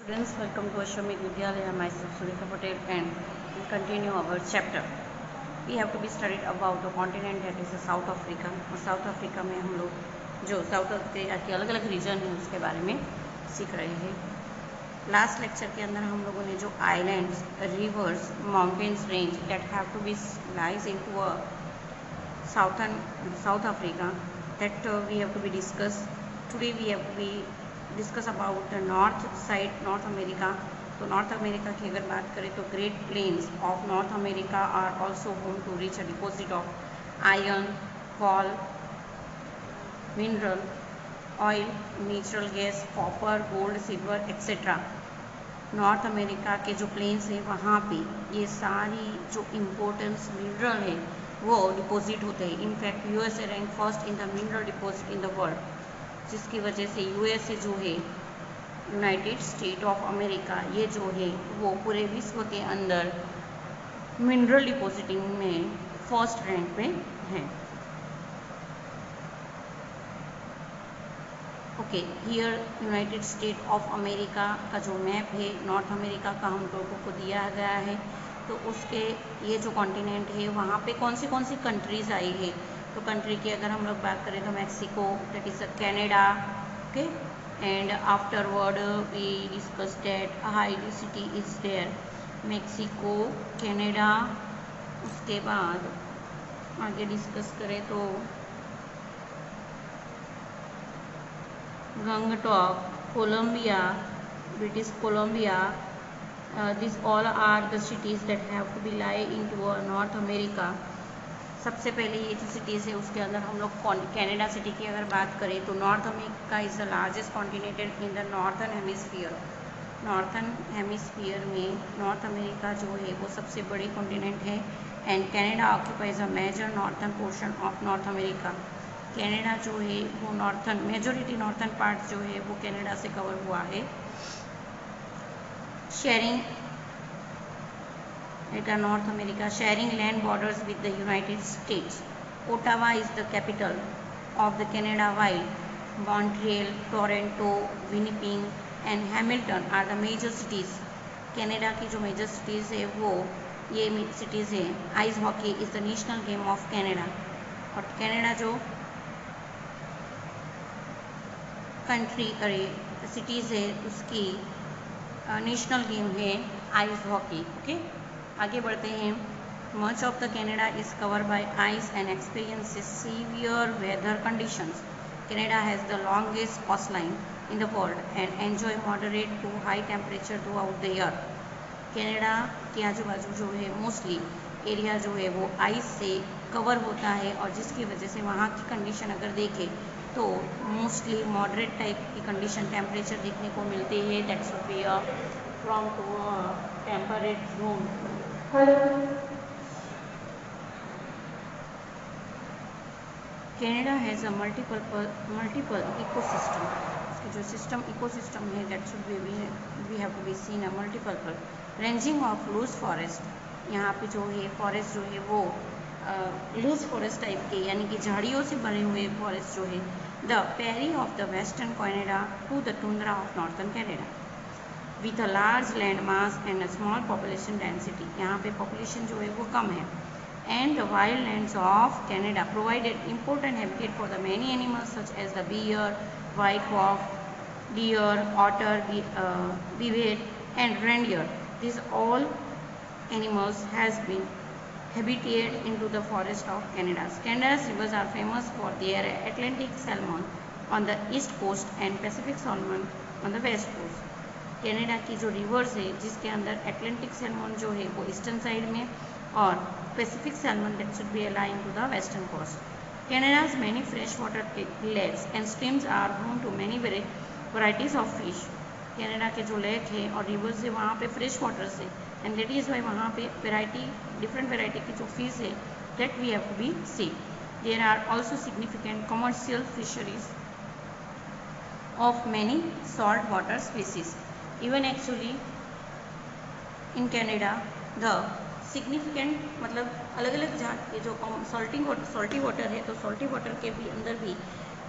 Students, welcome to Ashwamedh Vidyalaya. Myself Surekha Patel, and we continue our chapter. We have to be studied about the continent that is South Africa. और south Africa में हम लोग जो south Africa के अलग अलग reason है उसके बारे में सीख रहे हैं. लास्ट लेक्चर के अंदर हम लोगों ने जो islands, rivers, mountains range that have to be lies in to South Africa that we have to be discussed. Today we have to be discuss about the north side, North America. तो North America की अगर बात करें तो great plains of North America are also home to rich a deposit of iron, coal, mineral oil, natural gas, copper, gold, silver etcetera. North America के जो planes है वहाँ पे ये सारी जो इम्पोर्टेंस मिनरल है वो डिपॉजिट होते हैं. In fact USA rank first in the mineral deposit in the world, जिसकी वजह से यूएसए जो है, यूनाइटेड स्टेट ऑफ अमेरिका, ये जो है वो पूरे विश्व के अंदर मिनरल डिपॉजिटिंग में फर्स्ट रैंक पे है. Okay, here United state of America का जो मैप है नॉर्थ अमेरिका का हम लोगों को दिया गया है. तो उसके ये जो कॉन्टिनेंट है वहाँ पे कौन सी कंट्रीज़ आई है. तो कंट्री की अगर हम लोग बात करें तो Mexico, that is Canada. Okay, and afterward we discuss that Haiti city is there, Mexico, Canada. उसके बाद आगे डिस्कस करें तो Gangtok, Columbia, British Columbia. These all are the cities that have to be lie into North America. सबसे पहले ये जो cities है उसके अंदर हम लोग कैनेडा सिटी की अगर बात करें तो North America is the largest continent in the northern hemisphere. Northern hemisphere में नॉर्थ अमेरिका जो है वो सबसे बड़ी कॉन्टिनेंट है. And Canada occupies a major northern portion of North America. Canada जो है वो नॉर्थन मेजोरिटी नॉर्थन पार्ट जो है वो कैनेडा से कवर हुआ है. sharing North America, sharing land borders with the United States. Ottawa is the capital of the Canada, while Montreal, Toronto, Winnipeg and Hamilton are the major cities. Canada की जो major cities है वो ये cities है. Ice hockey is the national game of Canada. और Canada जो country cities है उसकी नेशनल गेम है आइस हॉकी. ओके, आगे बढ़ते हैं. Much of the Canada is cover by ice and experiences severe weather conditions. Canada has the longest coastline in the world and enjoy moderate to high temperature throughout the year. Canada के आजू बाजू जो है mostly area जो है वो ice से cover होता है, और जिसकी वजह से वहाँ की कंडीशन अगर देखें तो मोस्टली मॉडरेट टाइप की कंडीशन टेम्परेचर देखने को मिलते हैं. That's would be from to temperate zone. Canada has a multiple ecosystem. इसके जो सिस्टम इकोसिस्टम है that should be we have to be seen a multiple ranging of loose forest. यहाँ पे जो है फॉरेस्ट जो है वो लूज फॉरेस्ट टाइप के यानी कि झाड़ियों से बने हुए फॉरेस्ट जो है. The prairie of the western Canada to the tundra of northern Canada with a large land mass and a small population density. यहाँ पे पॉपुलेशन जो है वो कम है. And the wild lands of Canada provided important habitat for the many animals such as the bear, white वॉक, deer, otter, beaver and reindeer. This all animals has been habited into the forest of Canada. Canada's rivers are famous for their Atlantic salmon on the east coast and Pacific salmon on the west coast. Canada की जो reverse है जिसके अंदर Atlantic salmon जो है वो eastern side में और Pacific salmon that should be align to the western coast. Canada's many freshwater lakes and streams are home to many varieties of fish. Canada के जो लेक है और रिवर्स है वहाँ पे फ्रेश वाटर से, एंड दैट इज़ वाई वहाँ पे डिफरेंट वेराइटी की जो फिश है that we have to be see. There are also significant commercial fisheries of many salt water species. Even actually in Canada the significant मतलब अलग अलग जात के जो सॉल्टी वाटर है तो सॉल्टी वाटर के भी अंदर भी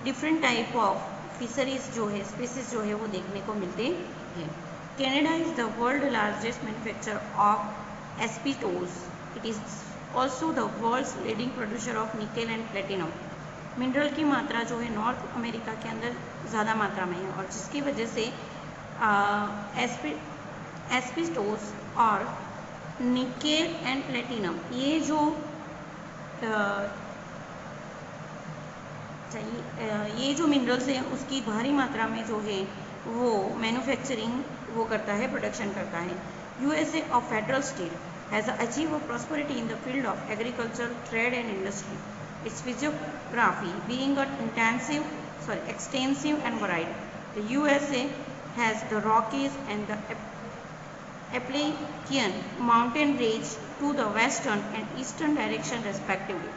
डिफरेंट टाइप ऑफ फिशरीज जो है स्पीसीज जो है वो देखने को मिलते हैं. Canada is the world largest manufacturer of asbestos. It is also the world's leading producer of nickel and platinum. Mineral की मात्रा जो है नॉर्थ अमेरिका के अंदर ज़्यादा मात्रा में है और जिसकी वजह से एस्बेस्टोस और निकेल एंड प्लेटिनम ये जो मिनरल्स हैं उसकी भारी मात्रा में जो है वो मैन्युफैक्चरिंग वो करता है, प्रोडक्शन करता है। USA of federal state has achieve prosperity in the field of agriculture, trade and industry. Its physiography being extensive and varied. The USA has the Rockies and the Appalachian mountain range to the western and eastern direction respectively.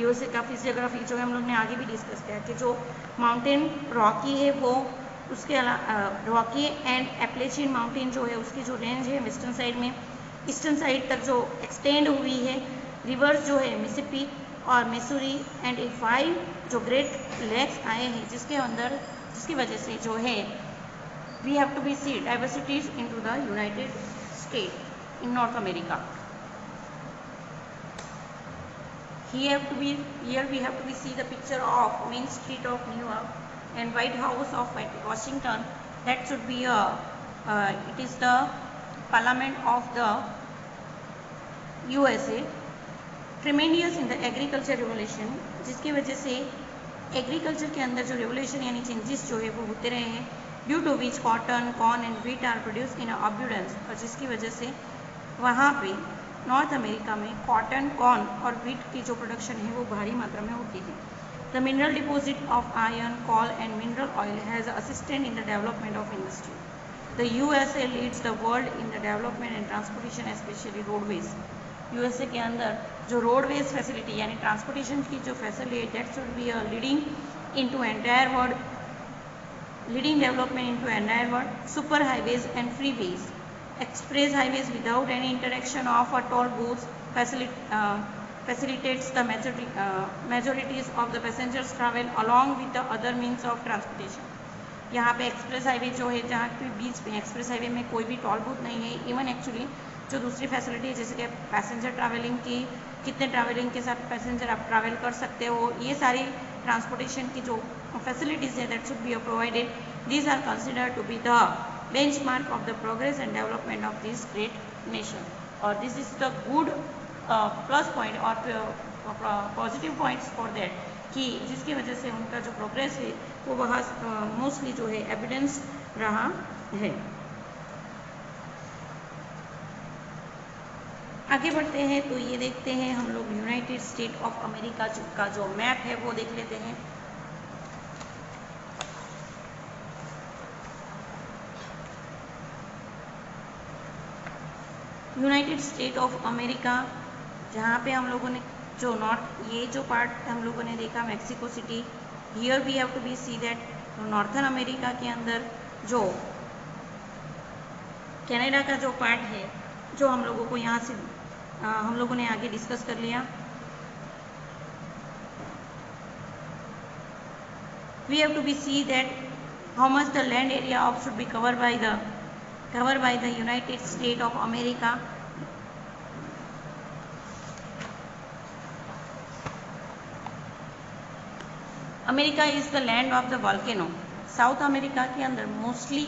USA का physiography जो है हम लोग ने आगे भी discuss किया कि जो माउंटेन रॉकी है वो उसके अलावा रॉकी एंड एप्लेचियन माउंटेन जो है उसकी जो रेंज है वेस्टर्न साइड में ईस्टर्न साइड तक जो एक्सटेंड हुई है. रिवर्स जो है मिसिसिपी और मिसूरी एंड 5 जो ग्रेट लेक्स आए हैं जिसकी वजह से जो है we have to be see diversities into the United State in North America. Here we have to be see the picture of Main Street of New York and White House of Washington. That should be it is the Parliament of the USA. Tremendous in the agriculture revolution, जिसकी वजह से agriculture के अंदर जो revolution यानी changes जो है वो होते रहे हैं. Due to which cotton, corn and wheat are produce in abundance, और जिसकी वजह से वहाँ पे नॉर्थ अमेरिका में कॉटन, कॉर्न और व्हीट की जो प्रोडक्शन है वो भारी मात्रा में होती है. The mineral deposit of iron, coal and mineral oil has assisted in the development of industry. The USA leads the world in the development and transportation, specially roadways. USA के अंदर जो रोडवेज फैसिलिटी यानी transportation की जो facility है that should be leading into entire world, leading development into entire world. Super highways and freeways, express highways without any interaction of a toll booths facilitates the majorities of the passengers travel along with the other means of transportation. यहाँ पे express highway जो है जहाँ पे बीच में express highway में कोई भी टोल बूथ नहीं है. इवन एक्चुअली जो दूसरी फैसिलिटी है जैसे कि पैसेंजर ट्रैवलिंग की, कितने ट्रैवलिंग के साथ पैसेंजर आप ट्रैवल कर सकते हो, ये सारी ट्रांसपोर्टेशन की जो फैसिलिटीज़ है that should be provided. These are considered to be the benchmark of the progress and development of this great nation. और this is the good plus point और positive points for that कि जिसकी वजह से उनका जो progress है वो बहुत मोस्टली जो है एविडेंस रहा है. आगे बढ़ते हैं तो ये देखते हैं हम लोग यूनाइटेड स्टेट ऑफ अमेरिका का जो मैप है वो देख लेते हैं. यूनाइटेड स्टेट ऑफ अमेरिका जहाँ पे हम लोगों ने जो ये जो पार्ट हम लोगों ने देखा Mexico city, here we have to be see that northern America के अंदर जो कनाडा का जो पार्ट है जो हम लोगों को यहाँ से हम लोगों ने आगे डिस्कस कर लिया. We have to be see that how much the land area of should be cover by the United States of America. America is the land of the volcano. South America के अंदर mostly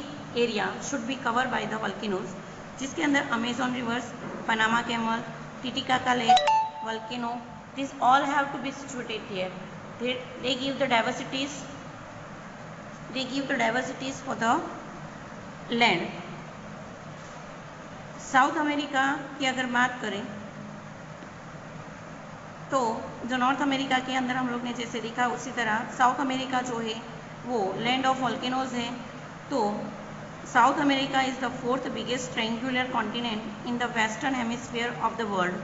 area should be covered by the volcanoes, जिसके अंदर Amazon rivers, Panama Canal, Titicaca Lake, volcano, these all have to be situated here. They give the diversities for the land. South America की अगर बात करें तो जो north America के अंदर हम लोग ने जैसे देखा उसी तरह साउथ अमेरिका जो है वो लैंड ऑफ वॉल्केनोज है. तो south America is the 4th biggest triangular continent in the western hemisphere of the world.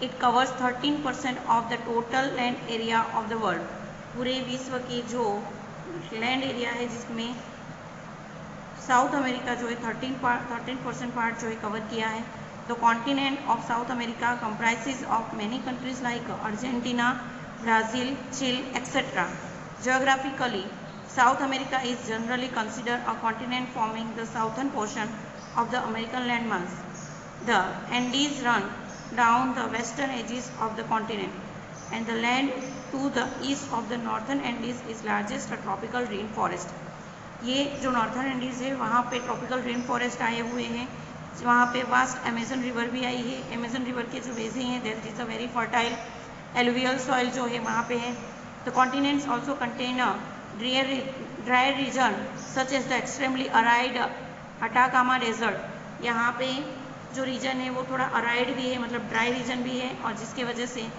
It covers 13% of the total land area of the world. पूरे विश्व की जो लैंड एरिया है जिसमें साउथ अमेरिका जो है 13% पार्ट जो है कवर किया है. The continent of South America comprises of many countries like Argentina, Brazil, Chile etcetera. Geographically South America is generally considered a continent forming the southern portion of the American landmass. The Andes run down the western edges of the continent, and the land to the east of the northern Andes is largest a tropical rainforest. ये जो northern Andes है वहाँ पे tropical rain forest आए हुए हैं, वहाँ पे वास्ट अमेजन रिवर भी आई है। अमेजन रिवर के जो बेसिन हैं there is a very fertile alluvial soil जो है वहाँ पे है। The continents also contain a dry region such as the extremely arid Atacama desert. यहाँ पे जो रीजन है वो थोड़ा अराइड भी है, मतलब ड्राई रीजन भी है, और जिसके वजह से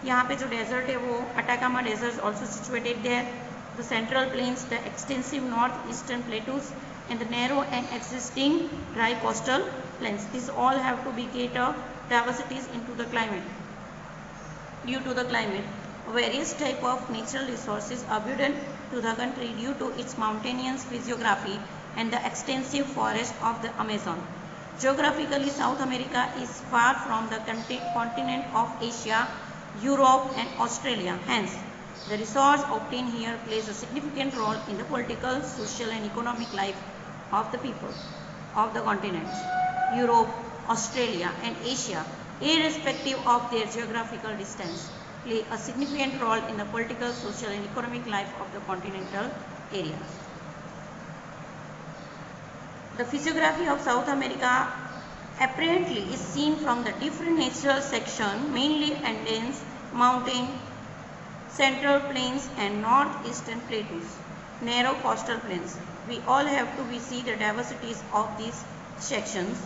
यहाँ पे जो डेजर्ट है वो Atacama desert also situated there. The central plains, the extensive northeastern plateaus, and the narrow and existing dry coastal plains. These all have to be cater diversities into the climate. Due to the climate, various type of natural resources abundant to the country due to its mountainous physiography and the extensive forest of the Amazon. Geographically, South America is far from the continent of Asia, Europe, and Australia. Hence, the resource obtained here plays a significant role in the political, social, and economic life of the people of the continents. Europe, Australia, and Asia, irrespective of their geographical distance, play a significant role in the political, social, and economic life of the continental area. The physiography of South America apparently is seen from the different natural sections, mainly Andes, mountain, central plains, and northeastern plateaus, narrow coastal plains. We all have to see the diversities of these sections.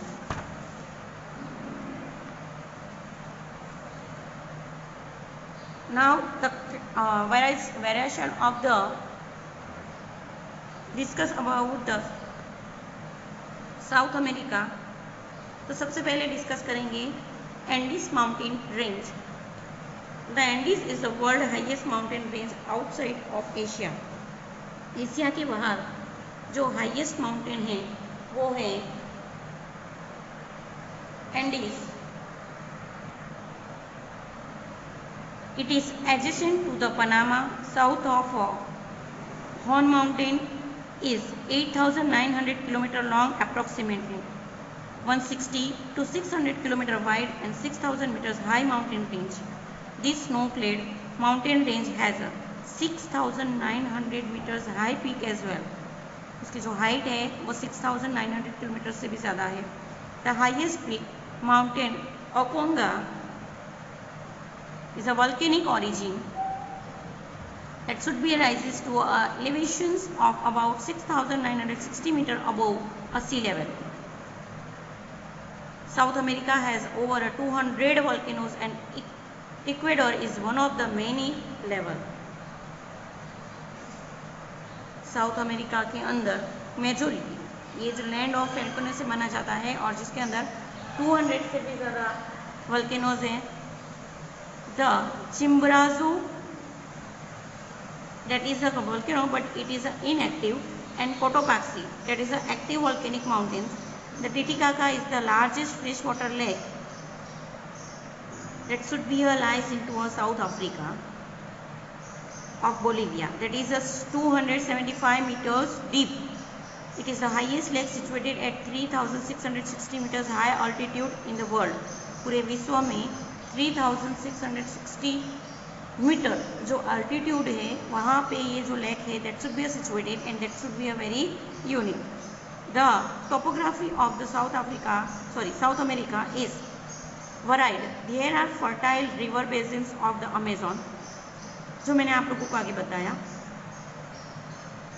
Now the variation of the discuss about the South America. तो सबसे पहले discuss करेंगे Andes mountain range. The Andes is the world highest mountain range outside of Asia. Asia के बाहर जो highest mountain है वो है Andes. It is adjacent to the Panama south of Horn mountain is 8,900 km long approximately, 160 to 600 km wide and 6,000 meters high mountain range. This snow-clad mountain range has a 6,900 meters high peak as well. उसकी जो height है वो 6,900 kilometre से भी ज़्यादा है। The highest peak mountain Okonga is a volcanic origin that should be rises to elevations of about 6,960 meters above sea level. South America has over 200 volcanoes and Ecuador is one of the many level. South America के अंदर majority ये जो land of volcano से माना जाता है और जिसके अंदर 200 से भी ज़्यादा वोल्केनोज हैं। The Chimborazo that is a volcano but it is inactive, and Cotopaxi that is an active volcanic mountains. The Titicaca is the largest freshwater lake that should be lies into South Africa of Bolivia, that is 275 meters deep. It is the highest lake situated at 3,660 meters high altitude in the world. पूरे विश्व में 3,660 metre जो altitude है वहाँ पे ये जो lake है that should be situated and that should be a very unique. The topography of the South America is varied. There are fertile river basins of the Amazon जो मैंने आप लोगों को आगे बताया।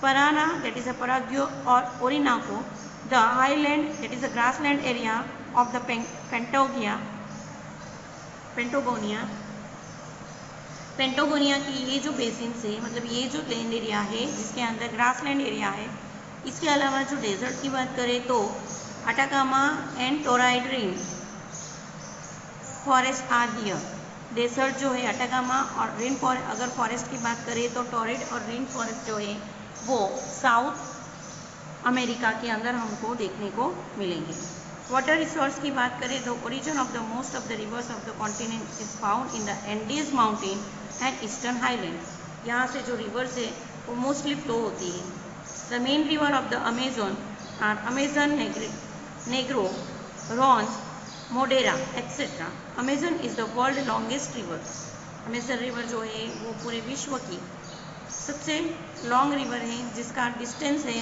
Parana that is a Paraguay और Orinoco. The highland that is a grassland area of the Patagonia की ये जो बेसिन से मतलब ये जो लैंड एरिया है जिसके अंदर ग्रासलैंड एरिया है। इसके अलावा जो डेजर्ट की बात करें तो Atacama and torrid rain forest are here. Desert जो है अटाकामा और रेन फॉरेस्ट, अगर फॉरेस्ट की बात करें तो टोराइड और रेन फॉरेस्ट जो है वो साउथ अमेरिका के अंदर हमको देखने को मिलेंगे। वाटर रिसोर्स की बात करें तो origin of the most of the reverse of the continent is found in the Andes mountain and eastern highland. यहाँ से जो रिवर्स है वो मोस्टली फ्लो होती है। The main river of the Amazon are Amazon Negro, Ron, Madeira etcetera. Amazon is the world longest river. Amazon river जो है वो पूरे विश्व की सबसे लॉन्ग रिवर है, जिसका डिस्टेंस है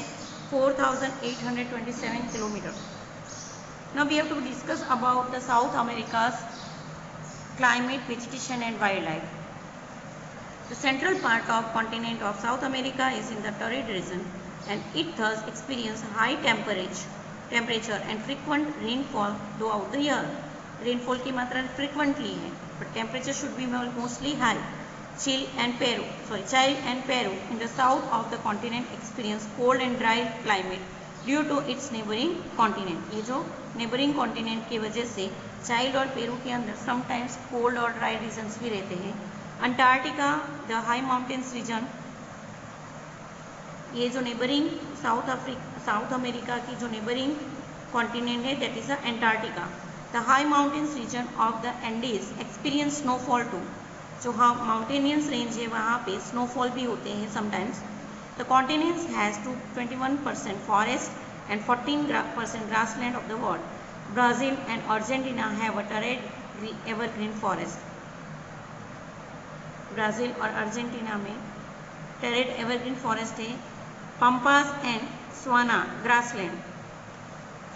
4827 kilometre. Now we have to discuss about the South America's climate, vegetation and wildlife. The central part of continent of South America is in the torrid region and it thus experiences high temperature and frequent rainfall throughout the year. Rainfall की मात्रा frequently है, but temperature should be mostly high. Chile and Peru in the south of the continent experience cold and dry climate due to its neighbouring continent. ये जो neighbouring continent की वजह से child और Peru के अंदर समटाइम्स कोल्ड और dry regions भी रहते हैं। Antarctica the high mountains region, ये जो नेबरिंग साउथ अमेरिका की जो नेबरिंग कॉन्टिनेंट है that is the Antarctica. The high mountains region of the Andes experience snowfall too, जो हाँ माउंटेनियस रेंज है वहाँ पे स्नोफॉल भी होते हैं sometimes. The continent has 21% forest and 14% grassland of the world. Brazil and Argentina have a torrid evergreen forest. Brazil और Argentina में torrid evergreen forest है। Pampas and Savanna grassland,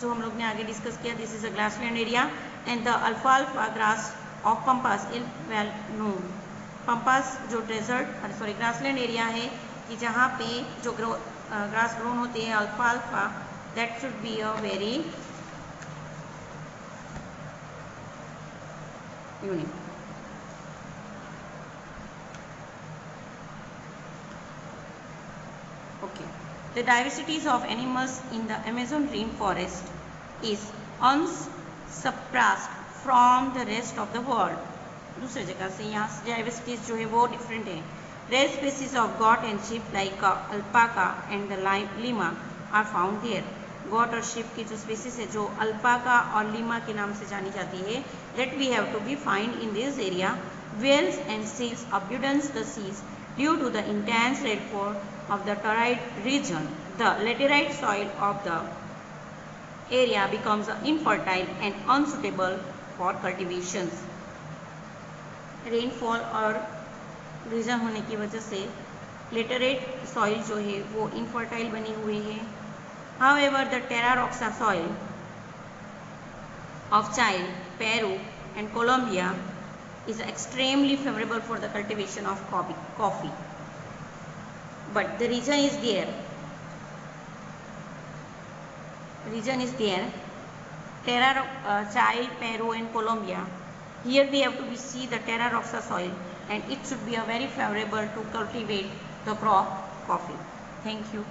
जो हम लोग ने आगे डिस्कस किया, this is a grassland area and the alfalfa grass of Pampas is well known. Pampas जो ग्रासलैंड एरिया है कि जहाँ पे जो ग्रास ग्रोन होती है अल्फाल्फा, that should be a very unique. Okay, the diversities of animals in the Amazon rain forest is unsurpassed from the rest of the world. दूसरी जगह से यहाँ डाइवर्सिटीज जो है वो डिफरेंट है। Rare species of goat and sheep like alpaca and the lima are found there. गोट और sheep की जो species है जो alpaca और lima के नाम से जानी जाती है, that we have to be find in this area. Whales and seals abundance the seas due to the intense rainfall of the torrid region. The laterite soil of the area becomes infertile and unsuitable for cultivations. Rainfall और reason होने की वजह से laterite soil जो है वो infertile बनी हुई है। However the terra rossa soil of Chile, Peru and Colombia is extremely favorable for the cultivation of coffee. But the region is there. Chile, Peru and Colombia. Here we have to see the terra roxa soil and it should be a very favorable to cultivate the crop coffee. Thank you.